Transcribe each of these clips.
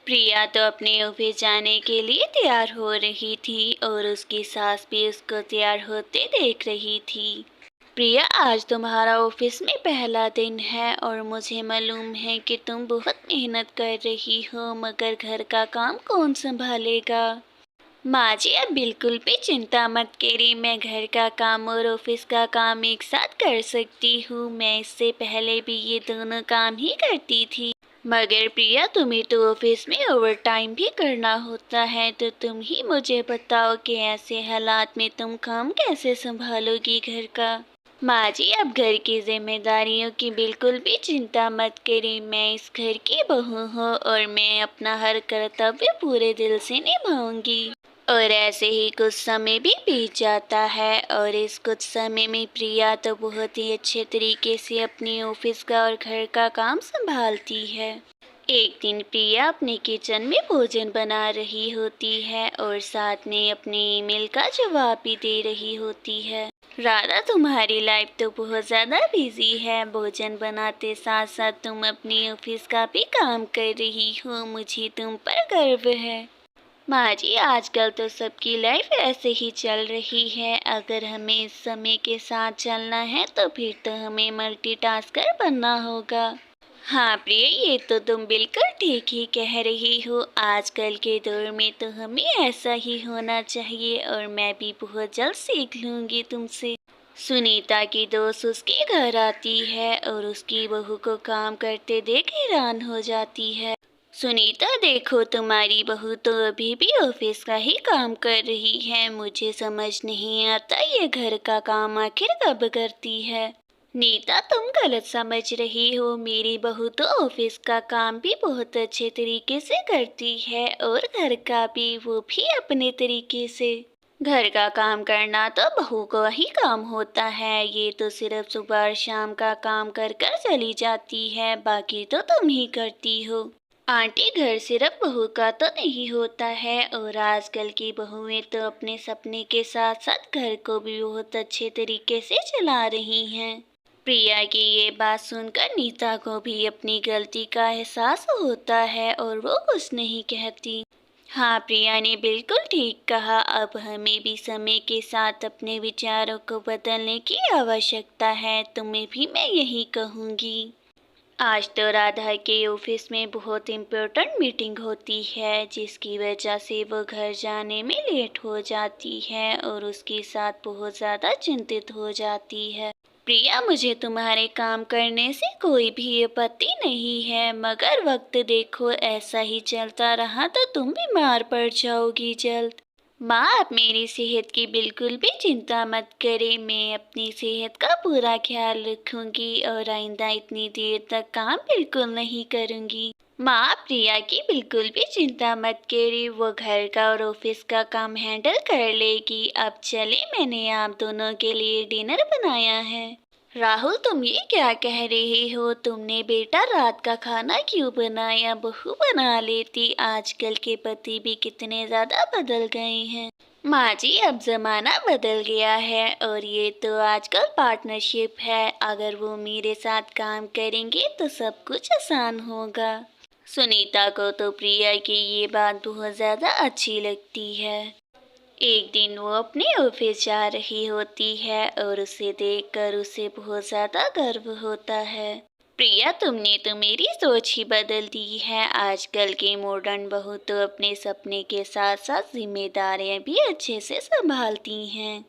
प्रिया तो अपने ऑफिस जाने के लिए तैयार हो रही थी और उसकी सास भी उसको तैयार होते देख रही थी। प्रिया, आज तुम्हारा ऑफिस में पहला दिन है और मुझे मालूम है कि तुम बहुत मेहनत कर रही हो, मगर घर का काम कौन संभालेगा? माँ जी, अब बिल्कुल भी चिंता मत करिए, मैं घर का काम और ऑफिस का काम एक साथ कर सकती हूँ। मैं इससे पहले भी ये दोनों काम ही करती थी। मगर प्रिया, तुम्हें तो ऑफिस में ओवर टाइम भी करना होता है, तो तुम ही मुझे बताओ कि ऐसे हालात में तुम काम कैसे संभालोगी घर का? माँ जी, अब घर की जिम्मेदारियों की बिल्कुल भी चिंता मत करें। मैं इस घर की बहू हूँ और मैं अपना हर कर्तव्य पूरे दिल से निभाऊंगी। और ऐसे ही कुछ समय भी बीत जाता है और इस कुछ समय में प्रिया तो बहुत ही अच्छे तरीके से अपने ऑफिस का और घर का काम संभालती है। एक दिन प्रिया अपने किचन में भोजन बना रही होती है और साथ में अपने ईमेल का जवाब भी दे रही होती है। राधा, तुम्हारी लाइफ तो बहुत ज़्यादा बिजी है। भोजन बनाते साथ साथ तुम अपनी ऑफिस का भी काम कर रही हो। मुझे तुम पर गर्व है। माँ जी, आजकल तो सबकी लाइफ ऐसे ही चल रही है। अगर हमें इस समय के साथ चलना है तो फिर तो हमें मल्टीटास्कर बनना होगा। हाँ प्रिय, ये तो तुम बिल्कुल ठीक ही कह रही हो। आजकल के दौर में तो हमें ऐसा ही होना चाहिए और मैं भी बहुत जल्द सीख लूँगी तुमसे। सुनीता की दोस्त उसके घर आती है और उसकी बहू को काम करते देख हैरान हो जाती है। सुनीता, देखो तुम्हारी बहू तो अभी भी ऑफिस का ही काम कर रही है। मुझे समझ नहीं आता ये घर का काम आखिर कब करती है। नीता, तुम गलत समझ रही हो। मेरी बहू तो ऑफिस का काम भी बहुत अच्छे तरीके से करती है और घर का भी, वो भी अपने तरीके से। घर का काम करना तो बहू को ही काम होता है। ये तो सिर्फ सुबह और शाम का काम कर कर चली जाती है, बाकी तो तुम ही करती हो। आंटी, घर सिर्फ बहू का तो नहीं होता है और आजकल की बहुएं तो अपने सपने के साथ साथ घर को भी बहुत अच्छे तरीके से चला रही हैं। प्रिया की ये बात सुनकर नीता को भी अपनी गलती का एहसास होता है और वो कुछ नहीं कहती। हाँ, प्रिया ने बिल्कुल ठीक कहा। अब हमें भी समय के साथ अपने विचारों को बदलने की आवश्यकता है। तुम्हें भी मैं यही कहूँगी। आज तो राधा के ऑफिस में बहुत इम्पोर्टेंट मीटिंग होती है, जिसकी वजह से वो घर जाने में लेट हो जाती है और उसके साथ बहुत ज़्यादा चिंतित हो जाती है। प्रिया, मुझे तुम्हारे काम करने से कोई भी आपत्ति नहीं है, मगर वक्त देखो, ऐसा ही चलता रहा तो तुम बीमार पड़ जाओगी जल्द। माँ, आप मेरी सेहत की बिल्कुल भी चिंता मत करें। मैं अपनी सेहत का पूरा ख्याल रखूंगी और आइंदा इतनी देर तक काम बिल्कुल नहीं करूंगी। माँ, प्रिया की बिल्कुल भी चिंता मत करें, वो घर का और ऑफिस का काम हैंडल कर लेगी। अब चले, मैंने आप दोनों के लिए डिनर बनाया है। राहुल, तुम ये क्या कह रहे हो? तुमने बेटा रात का खाना क्यों बनाया? बहू बना लेती। आजकल के पति भी कितने ज्यादा बदल गए हैं। माँ जी, अब जमाना बदल गया है और ये तो आजकल पार्टनरशिप है। अगर वो मेरे साथ काम करेंगे तो सब कुछ आसान होगा। सुनीता को तो प्रिया की ये बात बहुत ज्यादा अच्छी लगती है। एक दिन वो अपने ऑफिस जा रही होती है और उसे देखकर उसे बहुत ज्यादा गर्व होता है। प्रिया, तुमने तो मेरी सोच ही बदल दी है। आजकल के मॉडर्न बहू तो अपने सपने के साथ साथ जिम्मेदारियां भी अच्छे से संभालती हैं।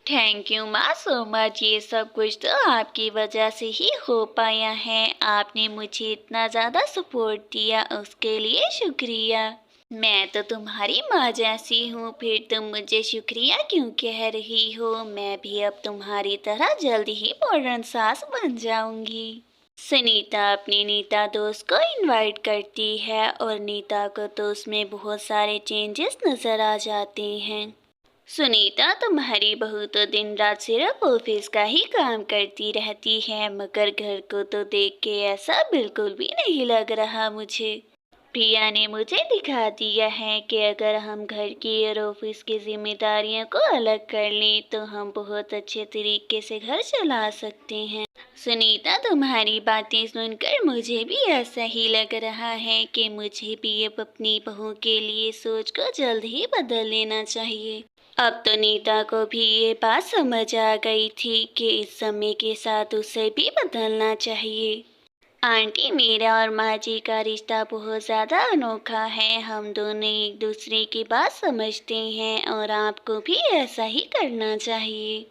थैंक यू माँ, सो मच। ये सब कुछ तो आपकी वजह से ही हो पाया है। आपने मुझे इतना ज़्यादा सपोर्ट दिया, उसके लिए शुक्रिया। मैं तो तुम्हारी माँ जैसी हूँ, फिर तुम मुझे शुक्रिया क्यों कह रही हो? मैं भी अब तुम्हारी तरह जल्दी ही मॉडर्न सास बन जाऊंगी। सुनीता अपनी नीता दोस्त को इनवाइट करती है और नीता को तो उसमें बहुत सारे चेंजेस नजर आ जाते हैं। सुनीता, तुम्हारी बहू तो दिन रात सिर्फ ऑफिस का ही काम करती रहती है, मगर घर को तो देख के ऐसा बिल्कुल भी नहीं लग रहा मुझे। प्रिया ने मुझे दिखा दिया है कि अगर हम घर की और ऑफिस की जिम्मेदारियों को अलग कर लें तो हम बहुत अच्छे तरीके से घर चला सकते हैं। सुनीता, तुम्हारी बातें सुनकर मुझे भी ऐसा ही लग रहा है कि मुझे भी अब अपनी बहू के लिए सोच को जल्द ही बदल लेना चाहिए। अब तो नीता को भी ये बात समझ आ गई थी कि इस समय के साथ उसे भी बदलना चाहिए। आंटी, मेरा और माँ जी का रिश्ता बहुत ज़्यादा अनोखा है। हम दोनों एक दूसरे की बात समझते हैं और आपको भी ऐसा ही करना चाहिए।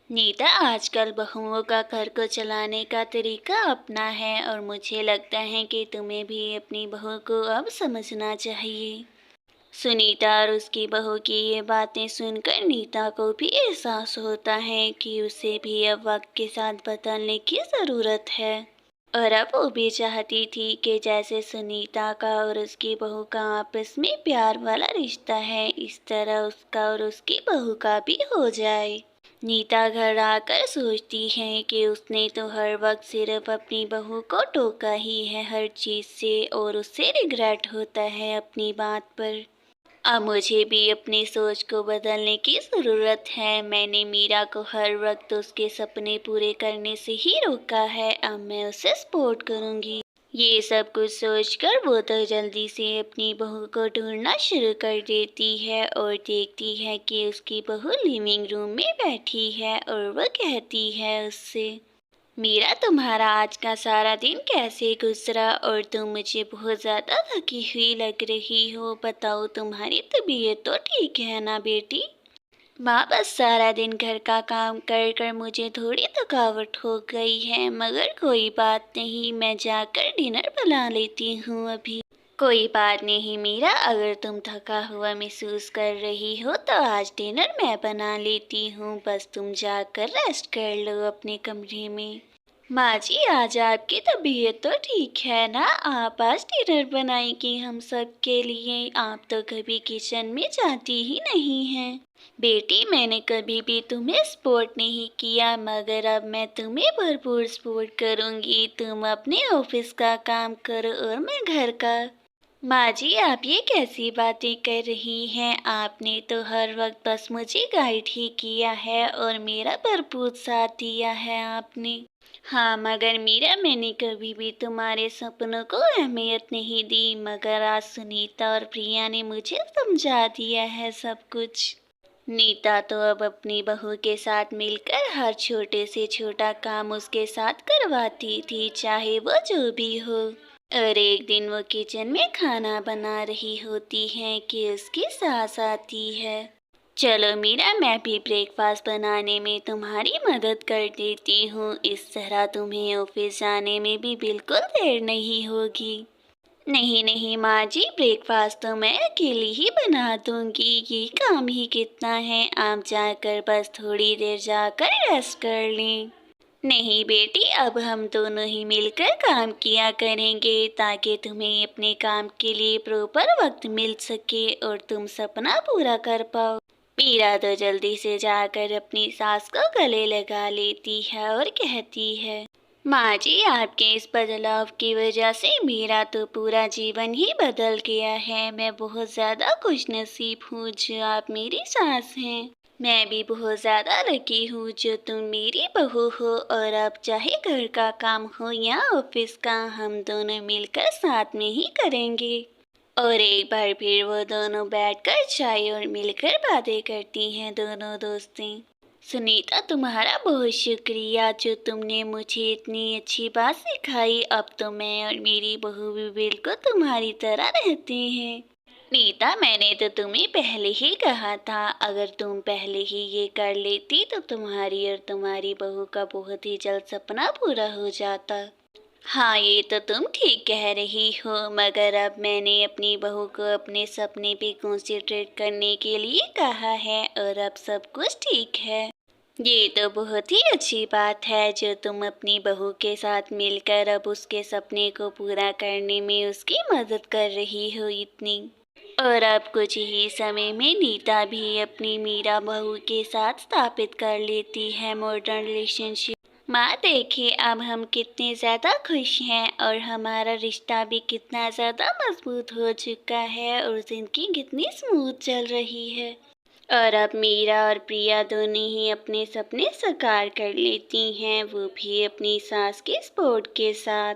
नीता आजकल बहुओं का घर को चलाने का तरीका अपना है और मुझे लगता है कि तुम्हें भी अपनी बहू को अब समझना चाहिए। सुनीता और उसकी बहू की ये बातें सुनकर नीता को भी एहसास होता है कि उसे भी अब वक्त के साथ बदलने की ज़रूरत है। और अब वो भी चाहती थी कि जैसे सुनीता का और उसकी बहू का आपस में प्यार वाला रिश्ता है, इस तरह उसका और उसकी बहू का भी हो जाए। नीता घर आकर सोचती है कि उसने तो हर वक्त सिर्फ अपनी बहू को टोका ही है हर चीज़ से, और उससे रिग्रेट होता है अपनी बात पर। अब मुझे भी अपनी सोच को बदलने की ज़रूरत है। मैंने मीरा को हर वक्त उसके सपने पूरे करने से ही रोका है। अब मैं उसे सपोर्ट करूँगी। ये सब कुछ सोचकर वो तो जल्दी से अपनी बहू को ढूंढना शुरू कर देती है और देखती है कि उसकी बहू लिविंग रूम में बैठी है और वह कहती है उससे, मीरा, तुम्हारा आज का सारा दिन कैसे गुजरा और तुम मुझे बहुत ज़्यादा थकी हुई लग रही हो। बताओ, तुम्हारी तबीयत तो ठीक है ना बेटी? माँ, बस सारा दिन घर का काम कर कर मुझे थोड़ी थकावट हो गई है, मगर कोई बात नहीं, मैं जाकर डिनर बना लेती हूँ अभी। कोई बात नहीं मीरा, अगर तुम थका हुआ महसूस कर रही हो तो आज डिनर मैं बना लेती हूँ, बस तुम जाकर रेस्ट कर लो अपने कमरे में। माँ जी, आज आपकी तबीयत तो ठीक है ना? आप आज डिनर बनाएगी हम सब के लिए। आप तो कभी किचन में जाती ही नहीं हैं। बेटी, मैंने कभी भी तुम्हें सपोर्ट नहीं किया, मगर अब मैं तुम्हें भरपूर सपोर्ट करूँगी। तुम अपने ऑफिस का काम करो और मैं घर का। माँ जी, आप ये कैसी बातें कर रही हैं? आपने तो हर वक्त बस मुझे गाइड ही किया है और मेरा भरपूर साथ दिया है आपने। हाँ, मगर मीरा, मैंने कभी भी तुम्हारे सपनों को अहमियत नहीं दी, मगर आज सुनीता और प्रिया ने मुझे समझा दिया है सब कुछ। नीता तो अब अपनी बहू के साथ मिलकर हर छोटे से छोटा काम उसके साथ करवाती थी, चाहे वो जो भी हो। और एक दिन वो किचन में खाना बना रही होती है कि उसकी सास आती है। चलो मीरा, मैं भी ब्रेकफास्ट बनाने में तुम्हारी मदद कर देती हूँ, इस तरह तुम्हें ऑफिस जाने में भी बिल्कुल देर नहीं होगी। नहीं नहीं माँ जी, ब्रेकफास्ट तो मैं अकेली ही बना दूंगी, ये काम ही कितना है, आप जाकर बस थोड़ी देर जाकर रेस्ट कर लें। नहीं बेटी, अब हम दोनों ही मिलकर काम किया करेंगे ताकि तुम्हें अपने काम के लिए प्रॉपर वक्त मिल सके और तुम सपना पूरा कर पाओ। मीरा तो जल्दी से जाकर अपनी सास को गले लगा लेती है और कहती है, माँ जी, आपके इस बदलाव की वजह से मेरा तो पूरा जीवन ही बदल गया है। मैं बहुत ज़्यादा खुशनसीब हूँ जो आप मेरी सास हैं। मैं भी बहुत ज़्यादा लकी हूँ जो तुम मेरी बहू हो, और अब चाहे घर का काम हो या ऑफिस का, हम दोनों मिलकर साथ में ही करेंगे। और एक बार फिर वो दोनों बैठकर चाय और मिलकर बातें करती हैं दोनों दोस्तें। सुनीता, तुम्हारा बहुत शुक्रिया जो तुमने मुझे इतनी अच्छी बात सिखाई। अब तो मैं और मेरी बहू भी बिल्कुल तुम्हारी तरह रहते हैं। नीता, मैंने तो तुम्हें पहले ही कहा था, अगर तुम पहले ही ये कर लेती तो तुम्हारी और तुम्हारी बहू का बहुत ही जल्द सपना पूरा हो जाता। हाँ, ये तो तुम ठीक कह रही हो, मगर अब मैंने अपनी बहू को अपने सपने पे कंसंट्रेट करने के लिए कहा है और अब सब कुछ ठीक है। ये तो बहुत ही अच्छी बात है जो तुम अपनी बहू के साथ मिलकर अब उसके सपने को पूरा करने में उसकी मदद कर रही हो इतनी। और अब कुछ ही समय में नीता भी अपनी मीरा बहू के साथ स्थापित कर लेती है मॉडर्न रिलेशनशिप। माँ, देखिए अब हम कितने ज़्यादा खुश हैं और हमारा रिश्ता भी कितना ज़्यादा मजबूत हो चुका है और ज़िंदगी कितनी स्मूथ चल रही है। और अब मीरा और प्रिया दोनों ही अपने सपने साकार कर लेती हैं, वो भी अपनी सास के सपोर्ट के साथ।